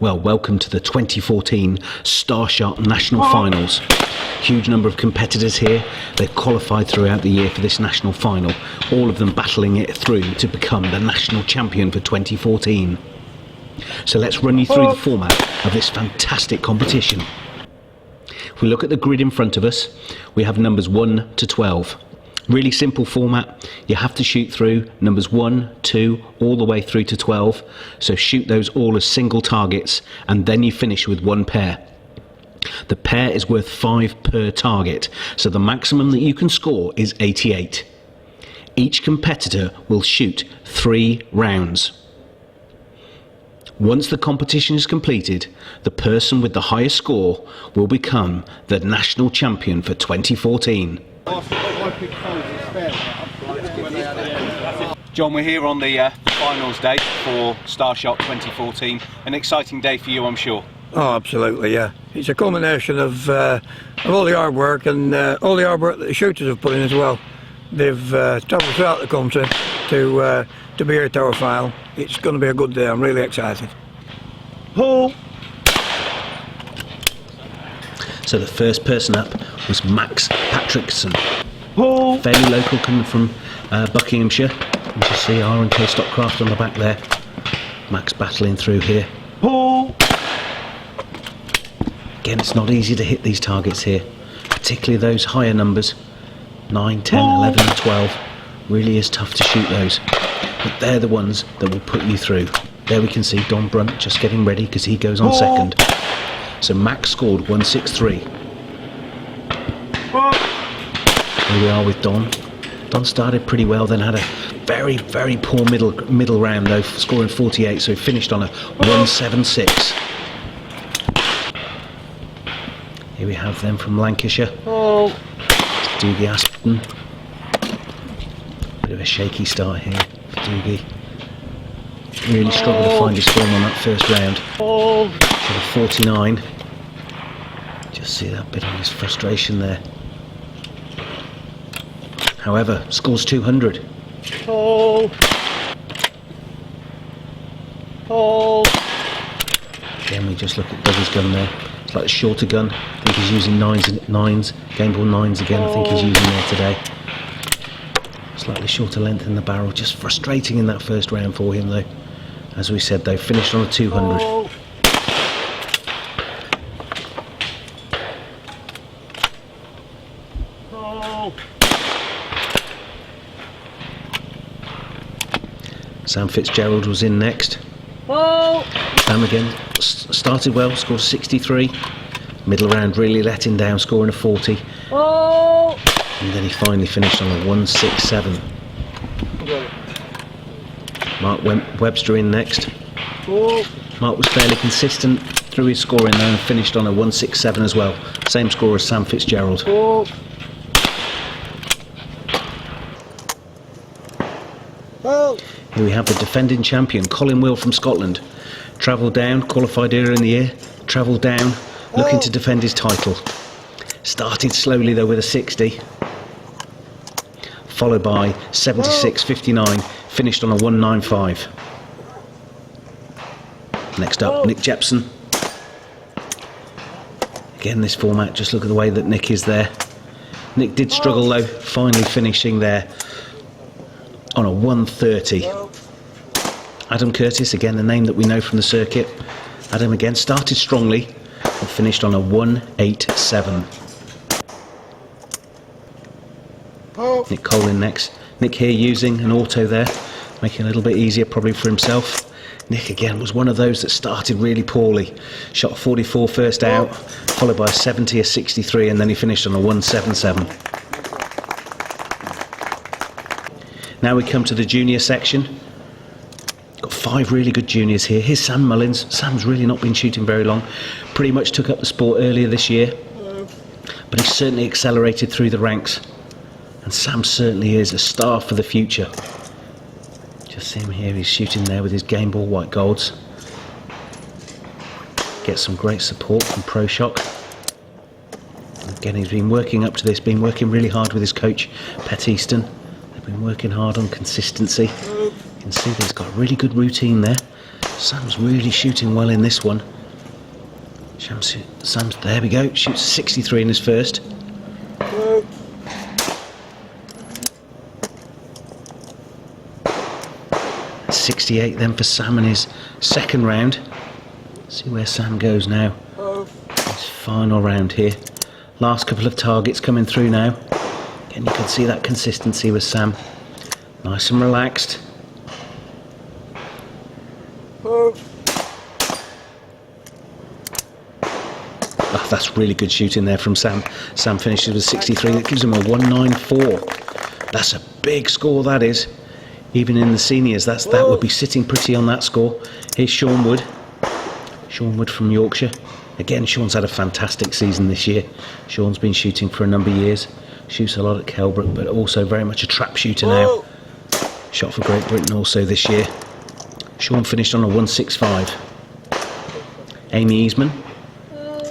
Well, welcome to the 2014 Starshot National Finals. Huge number of competitors here. They've qualified throughout the year for this national final, all of them battling it through to become the national champion for 2014. So let's run you through the format of this fantastic competition. If we look at the grid in front of us, we have numbers 1 to 12. Really simple format. You have to shoot through numbers 1, 2, all the way through to 12. So shoot those all as single targets, and then you finish with one pair. The pair is worth 5 per target, so the maximum that you can score is 88. Each competitor will shoot 3 rounds. Once the competition is completed, the person with the highest score will become the national champion for 2014. John, we're here on the finals day for Starshot 2014. An exciting day for you, I'm sure. Oh, absolutely, yeah. It's a culmination of all the hard work and all the hard work that the shooters have put in as well. They've travelled throughout the country to be here at our final. It's going to be a good day. I'm really excited. Paul. So the first person up was Max Patrickson. Paul. Fairly local, coming from Buckinghamshire. You can see R&K Stockcraft on the back there. Max battling through here. Paul. Again, it's not easy to hit these targets here, particularly those higher numbers. 9, 10, 11 and 12. Really is tough to shoot those. But they're the ones that will put you through. There we can see Don Brunt just getting ready because he goes on second. So Max scored 163. Here we are with Don. Don started pretty well, then had a very, very poor middle round though, scoring 48, so he finished on a 176. Here we have them from Lancashire. Dougie Aspden. Bit of a shaky start here for Dougie. Really struggled to find his form on that first round. Should have 49. Just see that bit of his frustration there. However, scores 200. Again, we just look at Dougie's gun there. It's like a shorter gun. I think he's using nines, game ball 9s again. I think he's using there today. Slightly shorter length in the barrel. Just frustrating in that first round for him though. As we said though, finished on a 200. Sam Fitzgerald was in next. Sam again started well, scored 63. Middle round really let him down, scoring a 40. And then he finally finished on a 167. Mark Webster in next. Mark was fairly consistent through his scoring there and finished on a 167 as well. Same score as Sam Fitzgerald. Here we have the defending champion, Colin Will from Scotland. Travelled down, qualified earlier in the year, travelled down, looking to defend his title. Started slowly though with a 60. Followed by 76, 59, finished on a 195. Next up, Nick Jepson. Again, this format, just look at the way that Nick is there. Nick did struggle though, finally finishing there on a 130. Adam Curtis, again the name that we know from the circuit. Adam again started strongly and finished on a 187. Nick Cole in next. Nick here using an auto there, making it a little bit easier probably for himself. Nick again was one of those that started really poorly. Shot 44 first out, followed by a 70, a 63, and then he finished on a 177. Now we come to the junior section. Got 5 really good juniors here. Here's Sam Mullins. Sam's really not been shooting very long. Pretty much took up the sport earlier this year. But he's certainly accelerated through the ranks. And Sam certainly is a star for the future. Just see him here, he's shooting there with his game ball white golds. Gets some great support from Pro Shock. Again, he's been working up to this, been working really hard with his coach, Pet Easton. They've been working hard on consistency. You can see that he's got a really good routine there. Sam's really shooting well in this one. Sam's, there we go, shoots 63 in his first. 68 then for Sam in his second round. See where Sam goes now. His final round here. Last couple of targets coming through now. Again, you can see that consistency with Sam. Nice and relaxed. Oh, that's really good shooting there from Sam. Sam finishes with 63. That gives him a 194. That's a big score, that is. Even in the seniors, that would be sitting pretty on that score. Here's Sean Wood. Sean Wood from Yorkshire. Again, Sean's had a fantastic season this year. Sean's been shooting for a number of years. Shoots a lot at Kelbrook, but also very much a trap shooter now. Shot for Great Britain also this year. Sean finished on a 165. Amy Easman,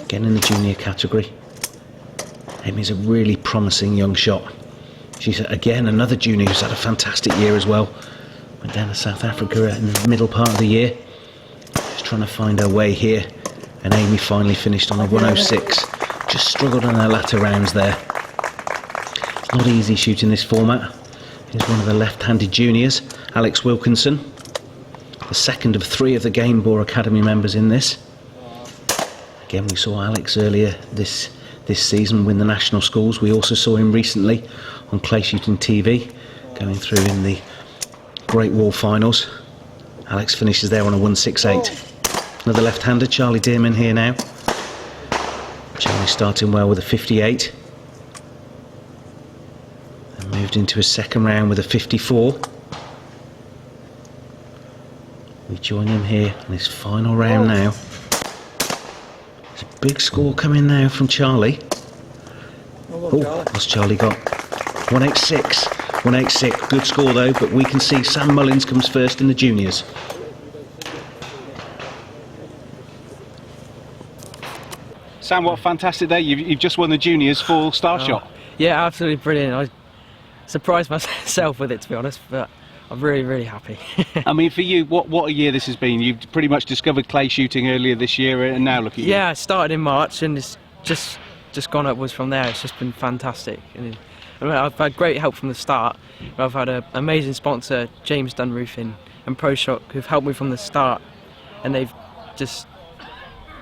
again in the junior category. Amy's a really promising young shot. She's again another junior who's had a fantastic year as well. Went down to South Africa in the middle part of the year. Just trying to find her way here. And Amy finally finished on a 106. Just struggled on her latter rounds there. It's not easy shooting this format. Here's one of the left-handed juniors, Alex Wilkinson. The second of 3 of the Game Bore Academy members in this. Again, we saw Alex earlier this season win the national schools. We also saw him recently on Clay Shooting TV, going through in the Great Wall Finals. Alex finishes there on a 168. Another left-hander, Charlie Dearman here now. Charlie starting well with a 58. And moved into his second round with a 54. We join him here in his final round now. There's a big score coming now from Charlie. Oh, what's Charlie got? 186. 186. Good score though, but we can see Sam Mullins comes first in the juniors. Sam, what a fantastic day. You've just won the juniors for Starshot. Yeah, absolutely brilliant. I surprised myself with it, to be honest, but I'm really, really happy. I mean, for you, what a year this has been. You've pretty much discovered clay shooting earlier this year, and now look at you. Yeah, I started in March, and it's just gone upwards from there. It's just been fantastic. And I've had great help from the start. I've had an amazing sponsor, James Dunn Roofing and ProShock, who've helped me from the start, and they've just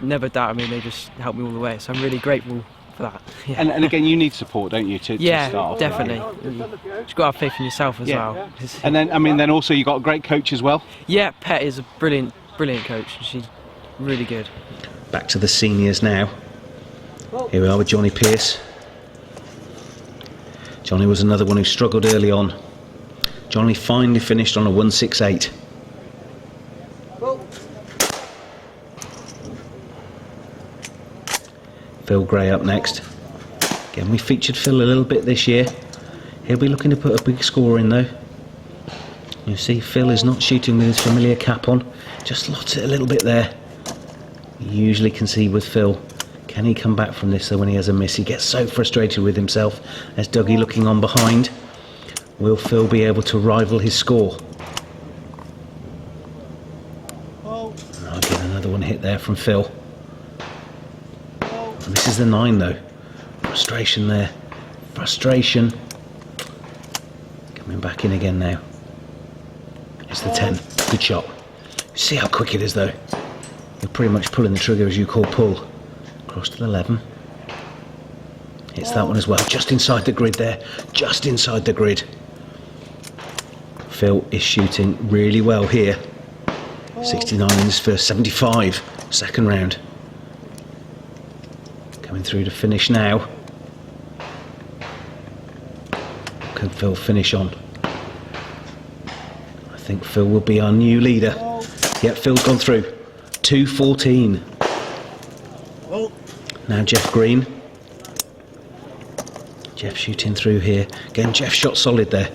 never doubted me. They just helped me all the way. So I'm really grateful for that. Yeah. And again, you need support, don't you, to start off? Definitely. You've got to have faith in yourself as well. And then, I mean, then also you got a great coach as well. Yeah, Pet is a brilliant coach. She's really good. Back to the seniors now. Here we are with Johnny Pearce. Johnny was another one who struggled early on. Johnny finally finished on a 168. Phil Gray up next. Again, we featured Phil a little bit this year. He'll be looking to put a big score in though. You see Phil is not shooting with his familiar cap on. Just lots it a little bit there. You usually can see with Phil. Can he come back from this though when he has a miss? He gets so frustrated with himself. There's Dougie looking on behind. Will Phil be able to rival his score? Oh, again, another one hit there from Phil. And this is the 9 though. Frustration there. Frustration. Coming back in again now. It's the 10. Good shot. See how quick it is though. You're pretty much pulling the trigger as you call pull. Across to the 11. Hits that one as well. Just inside the grid there. Just inside the grid. Phil is shooting really well here. 69 in his first, 75 second round. Coming through to finish now. What can Phil finish on? I think Phil will be our new leader. Yep, Phil's gone through. 214. Now Jeff Green. Jeff shooting through here. Again, Jeff shot solid there.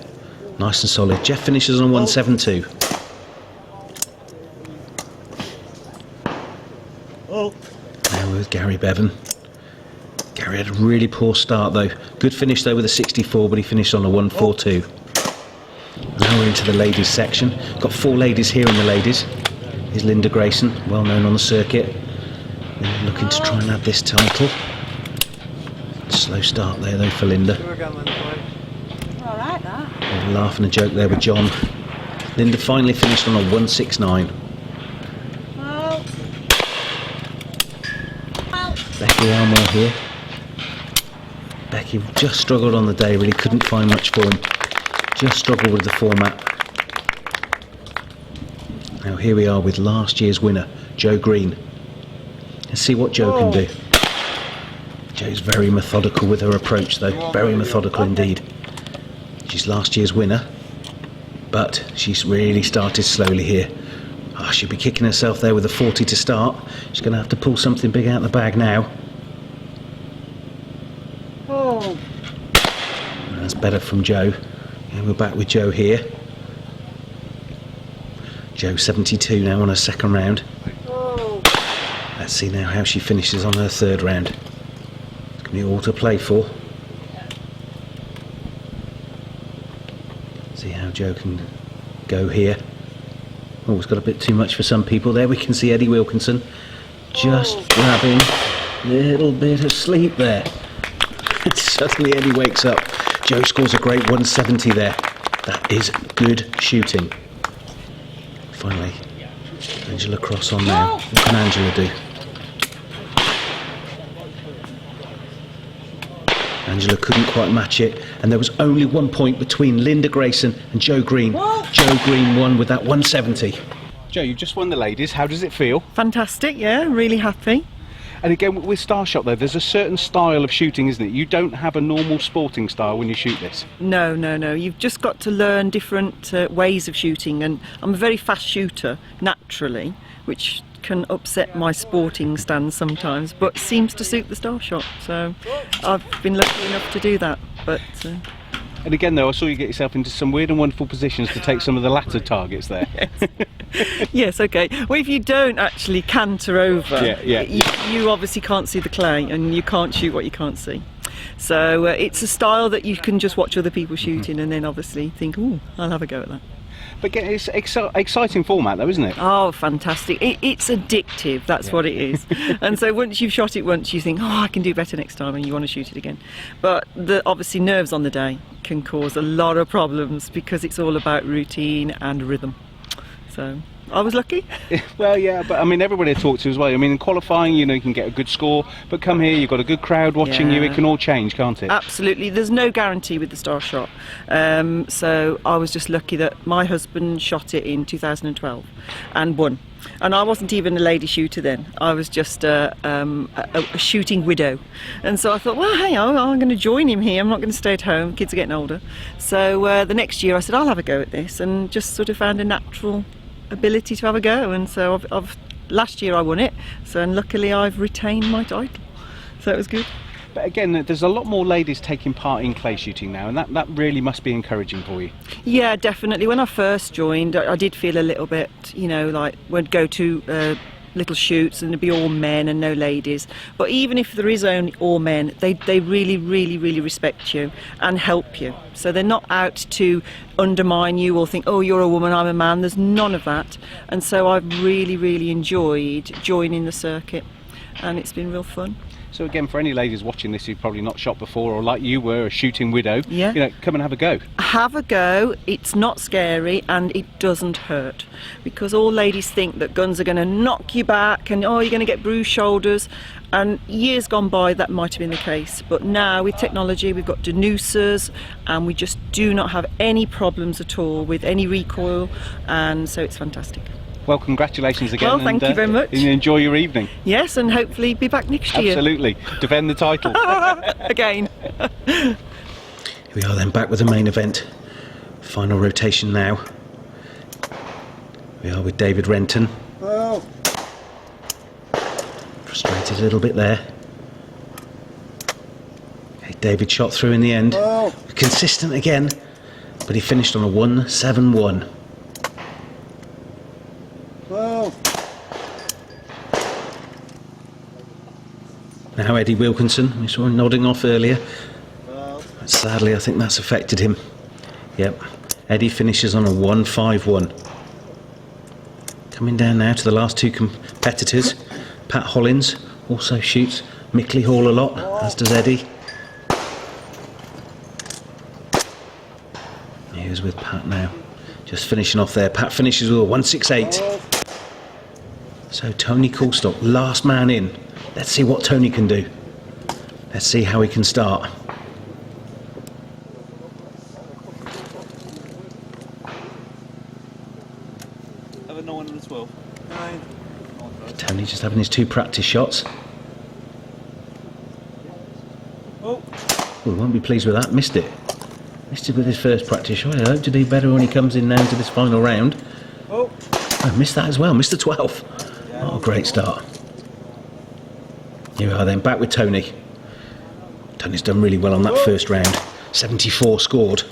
Nice and solid. Jeff finishes on 172. Now with Gary Bevan. Gary had a really poor start though. Good finish though with a 64, but he finished on a 142. Now we're into the ladies section. Got 4 ladies here in the ladies. Here's Linda Grayson, well known on the circuit. Linda looking to try and add this title. Slow start there though for Linda. All right, that. A laugh and a joke there with John. Linda finally finished on a 169. Well. Becky Elmore here. Becky just struggled on the day, really couldn't find much form. Just struggled with the format. Now here we are with last year's winner, Jo Green. Let's see what Jo can do. Jo's very methodical with her approach though, very methodical indeed. She's last year's winner, but she's really started slowly here. Oh, she'll be kicking herself there with a 40 to start. She's going to have to pull something big out of the bag now. Oh. That's better from Jo. And we're back with Jo here. Jo 72 now on her second round. Oh. Let's see now how she finishes on her third round. It's going to be all to play for. See how Jo can go here. Oh, it's got a bit too much for some people there. We can see Eddie Wilkinson just grabbing a little bit of sleep there. Suddenly Eddie wakes up. Jo scores a great 170 there. That is good shooting. Finally, Angela Cross on now. What can Angela do? Angela couldn't quite match it, and there was only 1 point between Linda Grayson and Jo Green. Jo Green won with that 170. Jo, you've just won the ladies. How does it feel? Fantastic, yeah, really happy. And again, with Starshot though, there's a certain style of shooting, isn't it? You don't have a normal sporting style when you shoot this. No, you've just got to learn different ways of shooting, and I'm a very fast shooter naturally, which can upset my sporting stance sometimes, but seems to suit the Starshot, so I've been lucky enough to do that. But and again though, I saw you get yourself into some weird and wonderful positions to take some of the latter targets there. yes, okay. Well, if you don't actually canter over, yeah. You obviously can't see the clay, and you can't shoot what you can't see. So it's a style that you can just watch other people shooting, and then obviously think, oh, I'll have a go at that. But again, it's exciting format though, isn't it? Oh, fantastic. It's addictive, that's what it is. And so once you've shot it once, you think, oh, I can do better next time, and you want to shoot it again. But obviously nerves on the day can cause a lot of problems, because it's all about routine and rhythm. So I was lucky. Well, yeah, but I mean, everybody I talk to as well. I mean, in qualifying, you know, you can get a good score, but come here, you've got a good crowd watching you. It can all change, can't it? Absolutely. There's no guarantee with the Starshot. So I was just lucky that my husband shot it in 2012 and won. And I wasn't even a lady shooter then. I was just a shooting widow. And so I thought, well, hey, I'm going to join him here. I'm not going to stay at home. Kids are getting older. So the next year I said, I'll have a go at this, and just sort of found a natural ability to have a go. And so last year I won it. So, and luckily I've retained my title. So it was good. But again, there's a lot more ladies taking part in clay shooting now, and that really must be encouraging for you. Yeah, definitely. When I first joined, I did feel a little bit, you know, like we'd go to little shoots and there'd be all men and no ladies. But even if there is only all men, they really, really, really respect you and help you. So they're not out to undermine you or think, oh, you're a woman, I'm a man. There's none of that. And so I've really, really enjoyed joining the circuit, and it's been real fun. So again, for any ladies watching this who've probably not shot before, or like you were, a shooting widow, you know, come and have a go. Have a go. It's not scary, and it doesn't hurt, because all ladies think that guns are going to knock you back and, oh, you're going to get bruised shoulders. And years gone by, that might have been the case. But now with technology, we've got denucers, and we just do not have any problems at all with any recoil, and so it's fantastic. Well, congratulations again. Well, thank you very much. And enjoy your evening. Yes, and hopefully be back next year. Absolutely. Defend the title. Again. Here we are then, back with the main event. Final rotation now. We are with David Renton. Oh. Frustrated a little bit there. Okay, David shot through in the end. Oh. Consistent again, but he finished on a 171. Oh. Now Eddie Wilkinson, we saw him nodding off earlier. Sadly, I think that's affected him. Yep, Eddie finishes on a 151. Coming down now to the last two competitors. Pat Hollins also shoots Mickley Hall a lot, as does Eddie. Here's with Pat now, just finishing off there. Pat finishes with a 168. So Tony Coulstock, last man in. Let's see what Tony can do. Let's see how he can start. Have a 9 and a 12. 9. Tony just having his 2 practice shots. Oh. We won't be pleased with that. Missed it. Missed it with his first practice shot. I hope to do better when he comes in now to this final round. Oh. I missed that as well. Missed the 12. What a great start. Here we are then, back with Tony. Tony's done really well on that first round. 74 scored.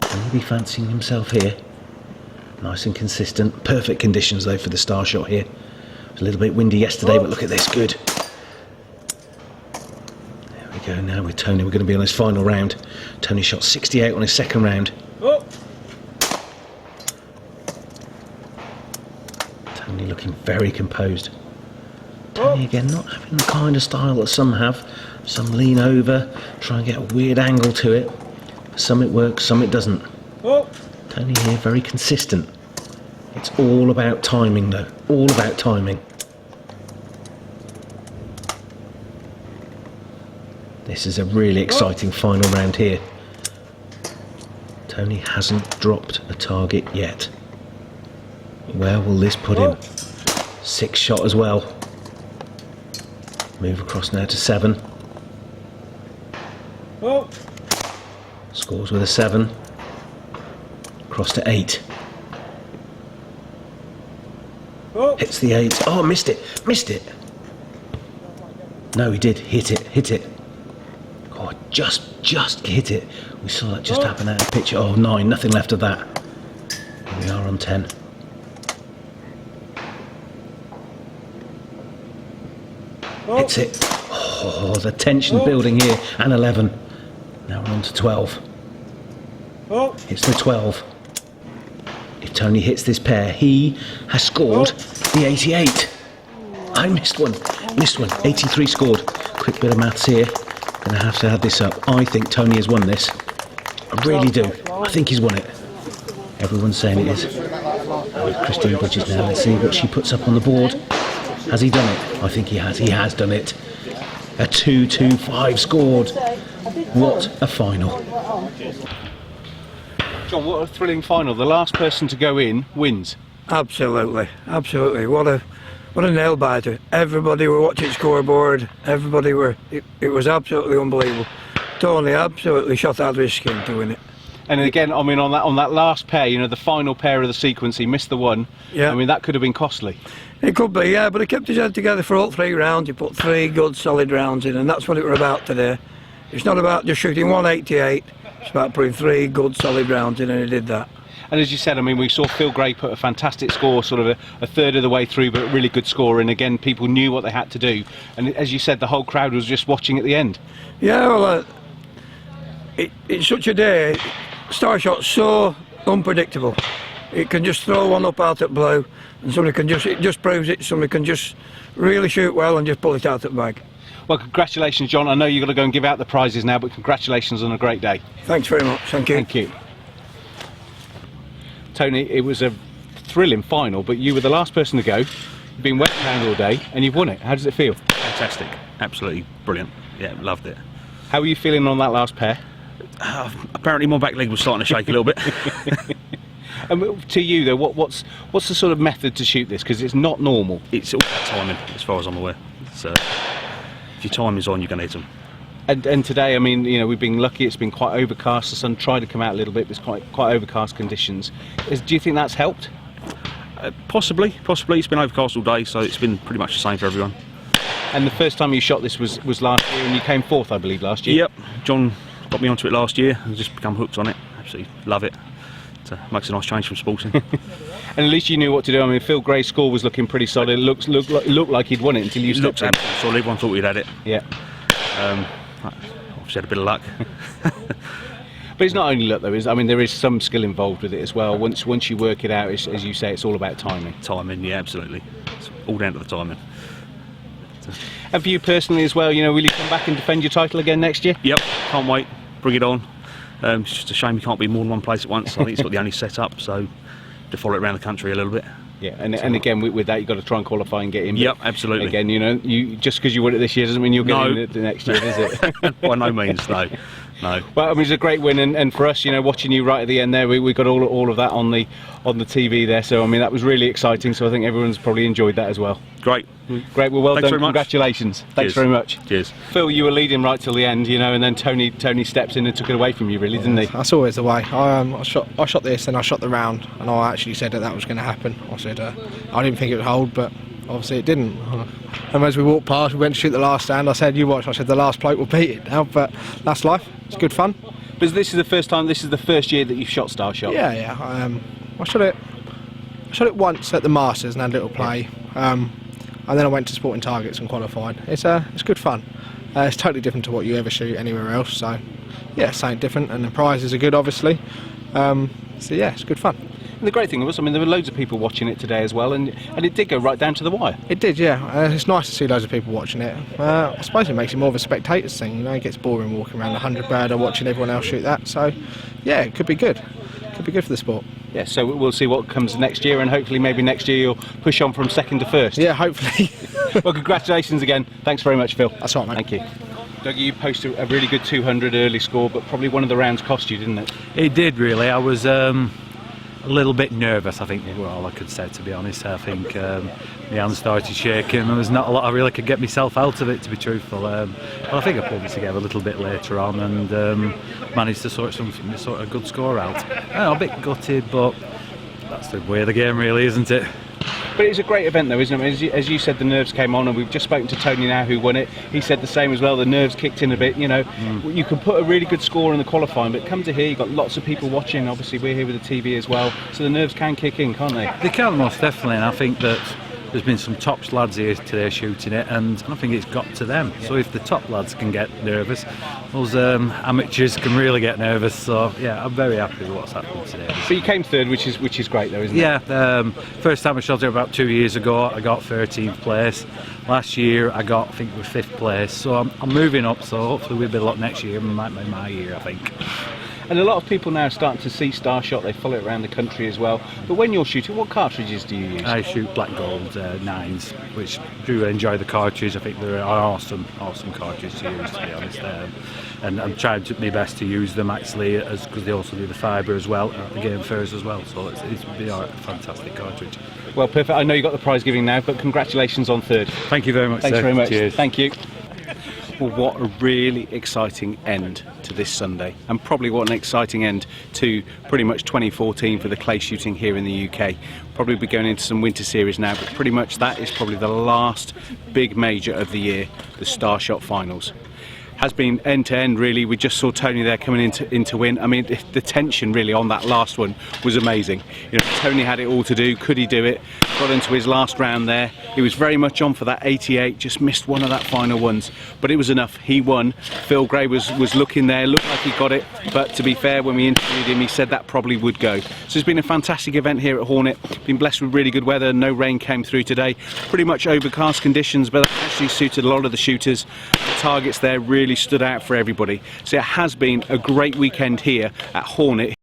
Can he be fancying himself here? Nice and consistent. Perfect conditions though for the Starshot here. It was a little bit windy yesterday, but look at this, good. There we go now with Tony. We're going to be on his final round. Tony shot 68 on his second round. Tony looking very composed. Tony again not having the kind of style that some have. Some lean over, try and get a weird angle to it. Some it works, some it doesn't. Tony here very consistent. It's all about timing though, all about timing. This is a really exciting final round here. Tony hasn't dropped a target yet. Where will this put him? 6 shot as well. Move across now to 7. Scores with a 7. Across to 8. Hits the 8. Oh, missed it. Missed it. No, he did. Hit it. Oh, just hit it. We saw that just happen out of the picture. Oh, 9. Nothing left of that. Here we are on 10. Hits it. Oh, the tension building here. And 11. Now we're on to 12. Hits the 12. If Tony hits this pair, he has scored the 88. I missed one. 83 scored. Quick bit of maths here. Gonna have to add this up. I think Tony has won this. I really do. I think he's won it. Everyone's saying it is. With Christine Bridges now. Let's see what she puts up on the board. Has he done it? I think he has. He has done it. A 2-2-5 scored. What a final. John, what a thrilling final. The last person to go in wins. Absolutely. What a nail biter. Everybody were watching scoreboard. Everybody were. It was absolutely unbelievable. Tony absolutely shot out of his skin to win it. And again, I mean, on that last pair, you know, the final pair of the sequence, he missed the one. Yeah. I mean, that could have been costly. It could be, yeah, but he kept his head together for all 3 rounds. He put 3 good, solid rounds in, and that's what it were about today. It's not about just shooting 188. It's about putting 3 good, solid rounds in, and he did that. And as you said, I mean, we saw Phil Gray put a fantastic score, sort of a third of the way through, but a really good score. And again, people knew what they had to do. And as you said, the whole crowd was just watching at the end. Yeah, well, it's such a day. Starshot's so unpredictable. It can just throw one up out at blue, and somebody can it just proves it. Somebody can just really shoot well and just pull it out at the bag. Well, congratulations, John. I know you've got to go and give out the prizes now, but congratulations on a great day. Thanks very much. Thank you. Thank you. Tony, it was a thrilling final, but you were the last person to go. You've been wet around all day, and you've won it. How does it feel? Fantastic. Absolutely brilliant. Yeah, loved it. How were you feeling on that last pair? Apparently my back leg was starting to shake a little bit. And to you though, what's the sort of method to shoot this? Because it's not normal. It's all about timing, as far as I'm aware. So if your timing's on, you're going to hit them. And today, I mean, you know, we've been lucky. It's been quite overcast. The sun tried to come out a little bit, but it's quite overcast conditions. Do you think that's helped? Possibly. It's been overcast all day, so it's been pretty much the same for everyone. And the first time you shot this was last year, and you came 4th, I believe, last year. Yep. John got me onto it last year. I've just become hooked on it. Absolutely love it. It makes a nice change from sporting. And at least you knew what to do. I mean, Phil Gray's score was looking pretty solid. It looked like he'd won it until you stepped in. Absolutely solid. Everyone thought we'd had it. Yeah. Obviously had a bit of luck. But it's not only luck though. I mean, there is some skill involved with it as well. Once you work it out, as you say, it's all about timing. Timing, yeah, absolutely. It's all down to the timing. And for you personally as well, you know, will you come back and defend your title again next year? Yep, can't wait. Bring it on. It's just a shame you can't be more than one place at once. I think it's got the only set up, so to follow it around the country a little bit. Yeah, and again with that you've got to try and qualify and get in. Yep, absolutely. Again, you know, you just because you won it this year doesn't mean you'll get in it the next year, does it? By no means, no. No. Well, I mean, it's a great win, and for us, you know, watching you right at the end there, we got all of that on the TV there. So I mean, that was really exciting. So I think everyone's probably enjoyed that as well. Great. Great. Well, Thanks done. very much. Congratulations. Thanks Cheers. very much. Cheers. Phil, you were leading right till the end, you know, and then Tony steps in and took it away from you, really, didn't he? That's always the way. I shot this and I shot the round, and I actually said that was going to happen. I said I didn't think it would hold, but obviously it didn't. And as we walked past, we went to shoot the last stand. I said, "You watch." I said, "The last bloke will beat it now." But that's life. It's good fun. But this is the first time. This is the first year that you've shot Starshot. Yeah. I shot it once at the Masters and had a little play. And then I went to Sporting Targets and qualified. It's good fun. It's totally different to what you ever shoot anywhere else. So yeah, something different, and the prizes are good, obviously. So yeah, it's good fun. And the great thing was, I mean, there were loads of people watching it today as well, and it did go right down to the wire. It did, yeah. It's nice to see loads of people watching it. I suppose it makes it more of a spectator's thing. You know, it gets boring walking around 100 birder watching everyone else shoot that. So yeah, it could be good. Could be good for the sport. Yeah, so we'll see what comes next year, and hopefully maybe next year you'll push on from second to first. Yeah, hopefully. Well, congratulations again. Thanks very much, Phil. That's all right, mate. Thank you. Dougie, you posted a really good 200 early score, but probably one of the rounds cost you, didn't it? It did, really. I was a little bit nervous, I think, was all I could say, to be honest. I think my hands started shaking, and there's not a lot I really could get myself out of it, to be truthful. But I think I pulled it together a little bit later on, and managed to sort a good score out. A bit gutted, but that's the way of the game, really, isn't it? But it's a great event, though, isn't it? As you said, the nerves came on, and we've just spoken to Tony now, who won it. He said the same as well. The nerves kicked in a bit. You know, you can put a really good score in the qualifying, but come to here, you've got lots of people watching. Obviously, we're here with the TV as well, so the nerves can kick in, can't they? They can, most definitely, and I think that there's been some top lads here today shooting it, and I think it's got to them. So if the top lads can get nervous, those amateurs can really get nervous. So yeah, I'm very happy with what's happened today. So you came third, which is great, though, isn't it? Yeah, first time I shot it about 2 years ago, I got 13th place. Last year I got, I think, 5th place. So I'm moving up. So hopefully we'll be a lot next year. It might be my year, I think. And a lot of people now are starting to see Starshot. They follow it around the country as well. But when you're shooting, what cartridges do you use? I shoot black gold 9s, which do enjoy the cartridge. I think they're awesome cartridges to use, to be honest. And I'm trying my best to use them actually, because they also do the fibre as well, the game furs as well. So they are a fantastic cartridge. Well, perfect. I know you got the prize giving now, but congratulations on third. Thank you very much. Thanks sir. very much. Cheers. Thank you. Well, what a really exciting end to this Sunday, and probably what an exciting end to pretty much 2014 for the clay shooting here in the UK. Probably be going into some winter series now, but pretty much that is probably the last big major of the year, the Starshot Finals. Has been end to end, really. We just saw Tony there coming in to win. I mean, the tension really on that last one was amazing. You know, Tony had it all to do. Could he do it? Got into his last round there. He was very much on for that 88. Just missed one of that final ones, but it was enough. He won. Phil Gray was looking there, looked like he got it. But to be fair, when we interviewed him, he said that probably would go. So it's been a fantastic event here at Hornet. Been blessed with really good weather. No rain came through today. Pretty much overcast conditions, but that actually suited a lot of the shooters. The targets there really stood out for everybody. So it has been a great weekend here at Hornet.